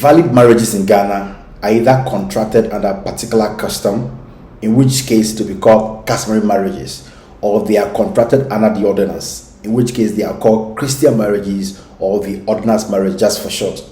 Valid marriages in Ghana are either contracted under a particular custom, in which case to be called customary marriages, or they are contracted under the ordinance, in which case they are called Christian marriages or the ordinance marriage just for short.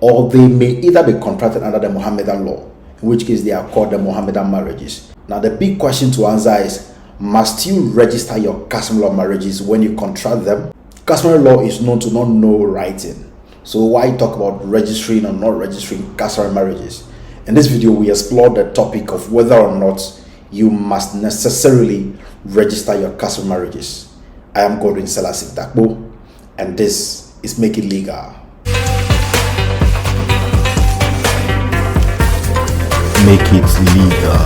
Or they may either be contracted under the Mohammedan law, in which case they are called the Mohammedan marriages. Now the big question to answer is, must you register your customary law marriages when you contract them? Customary law is known to not know writing. So why talk about registering or not registering customary marriages? In this video, we explore the topic of whether or not you must necessarily register your customary marriages. I am Godwin Selassie Dakbo, and this is Make It Legal. Make it legal.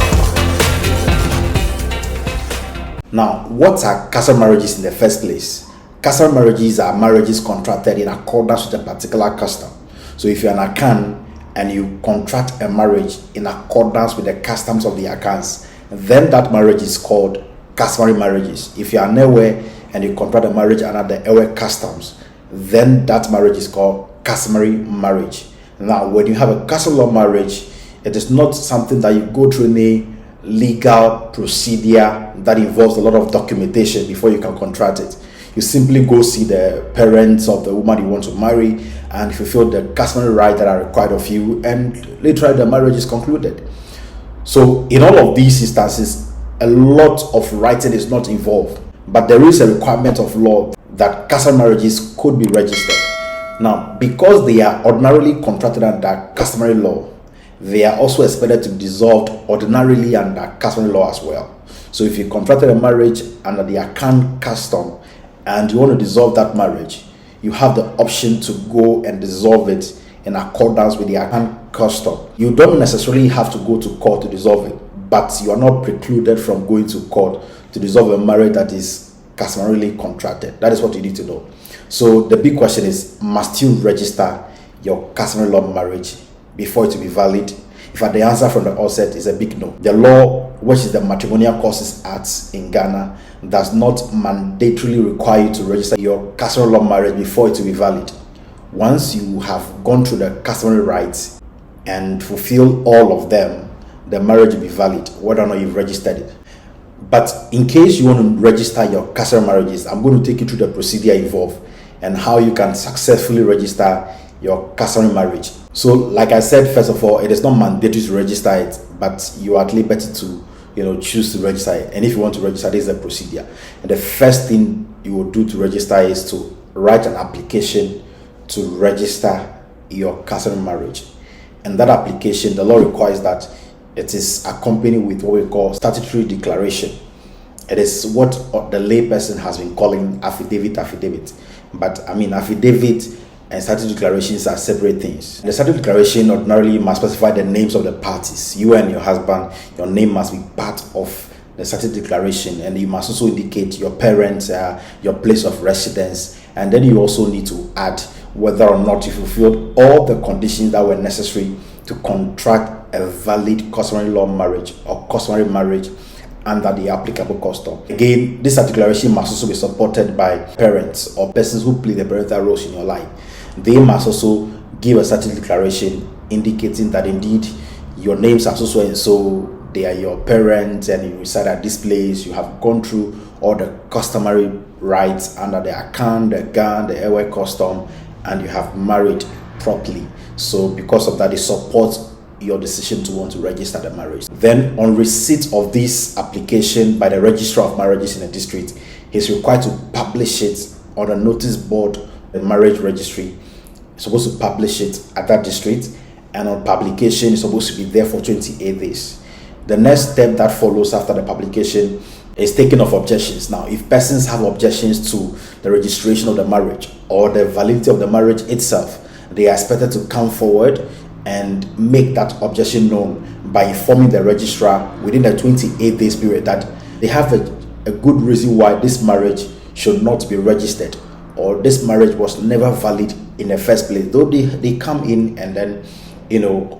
Now, what are customary marriages in the first place? Customary marriages are marriages contracted in accordance with a particular custom. So if you're an Akan and you contract a marriage in accordance with the customs of the Akans, then that marriage is called customary marriages. If you're an Ewe and you contract a marriage under the Ewe customs, then that marriage is called customary marriage. Now, when you have a customary law marriage, it is not something that you go through any legal procedure that involves a lot of documentation before you can contract it. You simply go see the parents of the woman you want to marry and fulfill the customary rights that are required of you, and later the marriage is concluded. So in all of these instances, a lot of writing is not involved, but there is a requirement of law that customary marriages could be registered. Now, because they are ordinarily contracted under customary law, they are also expected to be dissolved ordinarily under customary law as well. So if you contracted a marriage under the Akan custom and you want to dissolve that marriage, you have the option to go and dissolve it in accordance with the Akan custom. You don't necessarily have to go to court to dissolve it, but you are not precluded from going to court to dissolve a marriage that is customarily contracted. That is what you need to know. So the big question is, must you register your customary law marriage before it to be valid? If the answer from the outset is a big no. The law, which is the Matrimonial Causes Act in Ghana, does not mandatorily require you to register your customary law marriage before it to be valid. Once you have gone through the customary rights and fulfill all of them, the marriage will be valid, whether or not you've registered it. But in case you want to register your customary marriages, I'm going to take you through the procedure involved and how you can successfully register your customary marriage. So like I said, first of all, it is not mandatory to register it, but you are at liberty to choose to register it. And if you want to register, this is the procedure. And the first thing you will do to register is to write an application to register your customary marriage. And that application, the law requires that it is accompanied with what we call statutory declaration. It is what the layperson has been calling affidavit. But affidavit and statutory declarations are separate things. The statutory declaration ordinarily must specify the names of the parties. You and your husband, your name must be part of the statutory declaration, and you must also indicate your parents, your place of residence, and then you also need to add whether or not you fulfilled all the conditions that were necessary to contract a valid customary law marriage or customary marriage under the applicable custom. Again, this declaration must also be supported by parents or persons who play the parental roles in your life. They must also give a certain declaration indicating that indeed your names are so and so, they are your parents and you reside at this place, you have gone through all the customary rights under the Akan, the Gan, the Ewe custom, and you have married properly. So because of that, it supports your decision to want to register the marriage. Then on receipt of this application by the registrar of marriages in the district, he's required to publish it on a notice board, the marriage registry. He's supposed to publish it at that district, and on publication it's supposed to be there for 28 days. The next step that follows after the publication is taking of objections. Now, if persons have objections to the registration of the marriage or the validity of the marriage itself, they are expected to come forward and make that objection known by informing the registrar within the 28 days period that they have a good reason why this marriage should not be registered, or this marriage was never valid in the first place, though they come in and then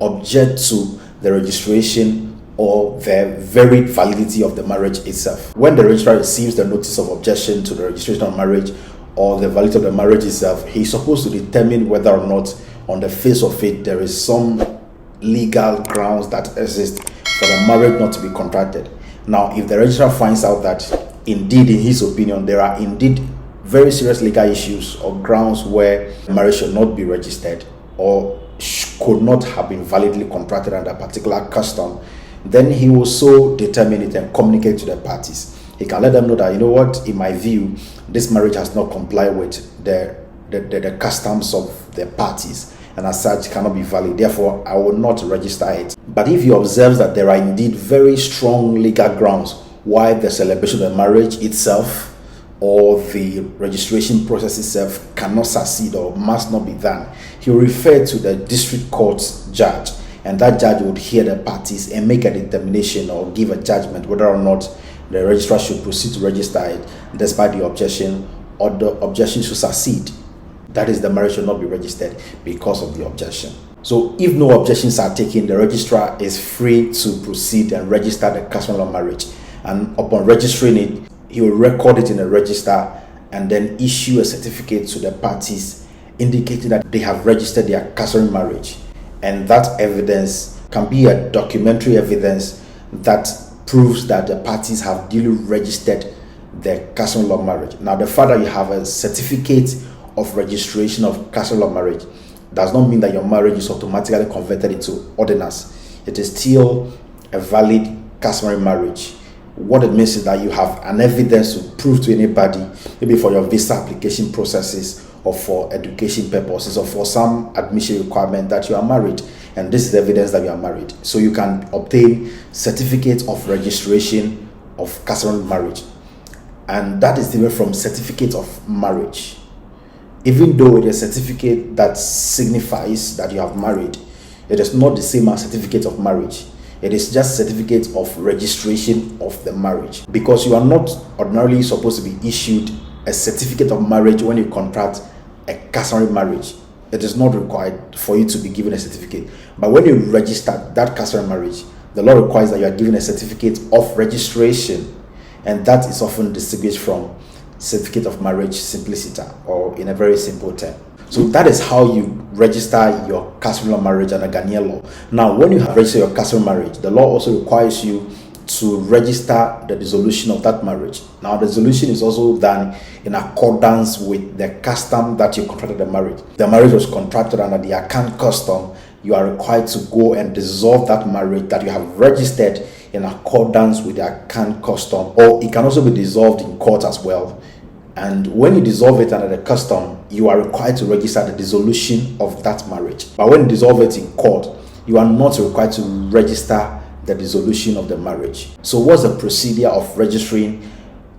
object to the registration or the very validity of the marriage itself. When the registrar receives the notice of objection to the registration of marriage or the validity of the marriage itself, he's supposed to determine whether or not on the face of it, there is some legal grounds that exist for the marriage not to be contracted. Now, if the registrar finds out that indeed, in his opinion, there are indeed very serious legal issues or grounds where marriage should not be registered or could not have been validly contracted under a particular custom, then he will so determine it and communicate to the parties. He can let them know that, you know what, in my view, this marriage has not complied with the customs of the parties, and as such cannot be valid. Therefore, I will not register it. But if he observes that there are indeed very strong legal grounds why the celebration of the marriage itself or the registration process itself cannot succeed or must not be done, he will refer to the district court's judge, and that judge would hear the parties and make a determination or give a judgment whether or not the registrar should proceed to register it despite the objection, or the objection should succeed. That is, the marriage should not be registered because of the objection. So if no objections are taken, the registrar is free to proceed and register the customary law marriage. And upon registering it, he will record it in the register and then issue a certificate to the parties indicating that they have registered their customary marriage. And that evidence can be a documentary evidence that proves that the parties have duly registered their customary law marriage. Now, the fact that you have a certificate of registration of customary law marriage does not mean that your marriage is automatically converted into ordinance. It is still a valid customary marriage. What it means is that you have an evidence to prove to anybody, maybe for your visa application processes or for education purposes or for some admission requirement, that you are married, and this is evidence that you are married. So you can obtain certificate of registration of customary marriage, and that is different from certificate of marriage. Even though it is a certificate that signifies that you have married, it is not the same as certificate of marriage. It is just certificate of registration of the marriage, because you are not ordinarily supposed to be issued a certificate of marriage when you contract a customary marriage. It is not required for you to be given a certificate. But when you register that customary marriage, the law requires that you are given a certificate of registration, and that is often distinguished from certificate of marriage simpliciter, or in a very simple term. So that is how you register your customary law marriage under Ghanaian law. Now, when you have registered your customary marriage, the law also requires you to register the dissolution of that marriage. Now, the dissolution is also done in accordance with the custom that you contracted the marriage. The marriage was contracted under the Akan custom. You are required to go and dissolve that marriage that you have registered in accordance with the Akan custom, or it can also be dissolved in court as well. And when you dissolve it under the custom, you are required to register the dissolution of that marriage. But when you dissolve it in court, you are not required to register the dissolution of the marriage. So what's the procedure of registering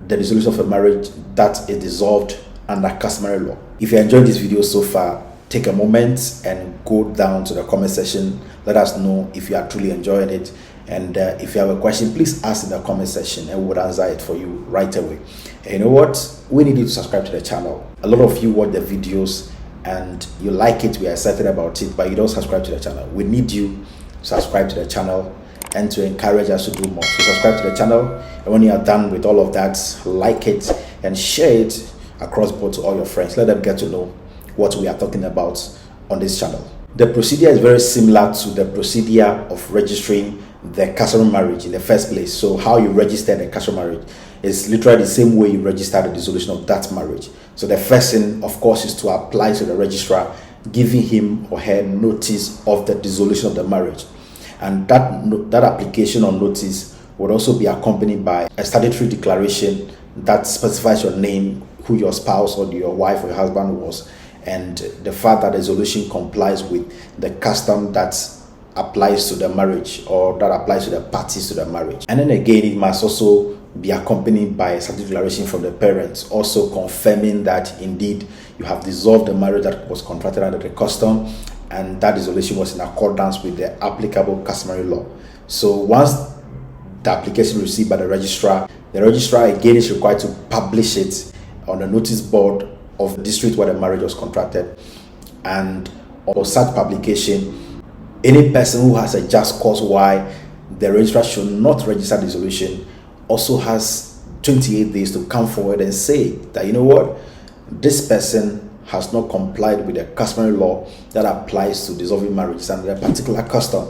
the dissolution of a marriage that is dissolved under customary law? If you enjoyed this video so far, take a moment and go down to the comment section. Let us know if you are truly enjoying it. And if you have a question, please ask in the comment section and we would answer it for you right away. And you know what? We need you to subscribe to the channel. A lot of you watch the videos and you like it, we are excited about it, but you don't subscribe to the channel. We need you to subscribe to the channel and to encourage us to do more. So subscribe to the channel, and when you are done with all of that, like it and share it across board to all your friends. Let them get to know what we are talking about on this channel. The procedure is very similar to the procedure of registering the customary marriage in the first place. So how you register the customary marriage is literally the same way you register the dissolution of that marriage. So the first thing, of course, is to apply to the registrar, giving him or her notice of the dissolution of the marriage. And that application or notice would also be accompanied by a statutory declaration that specifies your name, who your spouse or your wife or your husband was, and the fact that the dissolution complies with the custom that applies to the marriage or that applies to the parties to the marriage. And then again, it must also be accompanied by a certain declaration from the parents, also confirming that indeed you have dissolved the marriage that was contracted under the custom, and that dissolution was in accordance with the applicable customary law. So once the application is received by the registrar again is required to publish it on the notice board of the district where the marriage was contracted. And on such publication, any person who has a just cause why the registrar should not register dissolution also has 28 days to come forward and say that, you know what, this person has not complied with the customary law that applies to dissolving marriages and a particular custom.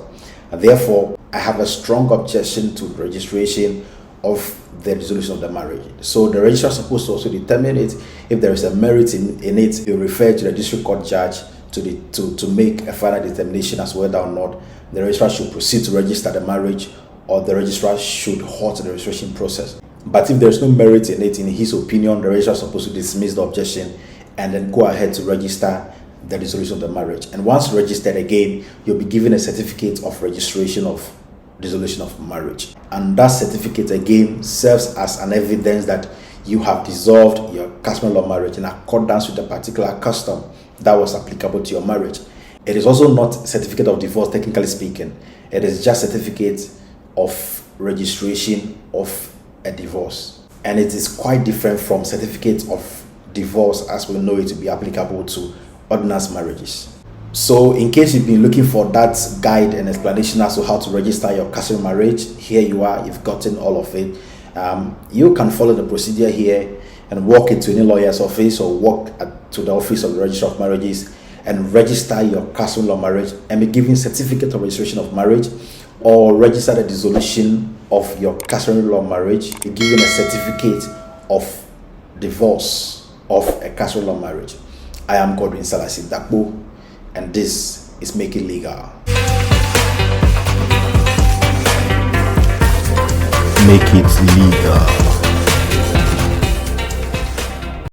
And therefore, I have a strong objection to registration of the dissolution of the marriage. So the registrar is supposed to also determine it. If there is a merit in it, you refer to the district court judge to make a final determination as whether or not the registrar should proceed to register the marriage, or the registrar should halt the registration process. But if there's no merit in it, in his opinion, the registrar is supposed to dismiss the objection and then go ahead to register the dissolution of the marriage. And once registered again, you'll be given a certificate of registration of dissolution of marriage. And that certificate again serves as an evidence that you have dissolved your customary law marriage in accordance with the particular custom that was applicable to your marriage. It is also not certificate of divorce, technically speaking. It is just certificate of registration of a divorce. And it is quite different from certificate of divorce as we know it to be applicable to ordinance marriages. So in case you've been looking for that guide and explanation as to how to register your customary marriage, here you are, you've gotten all of it. You can follow the procedure here and walk into any lawyer's office or walk to the office of the registrar of marriages and register your customary law marriage and be given certificate of registration of marriage, or register the dissolution of your customary law marriage, be given a certificate of divorce of a customary law marriage. I am Godwin Salasi Dakbo, and this is Make It Legal. Make it legal.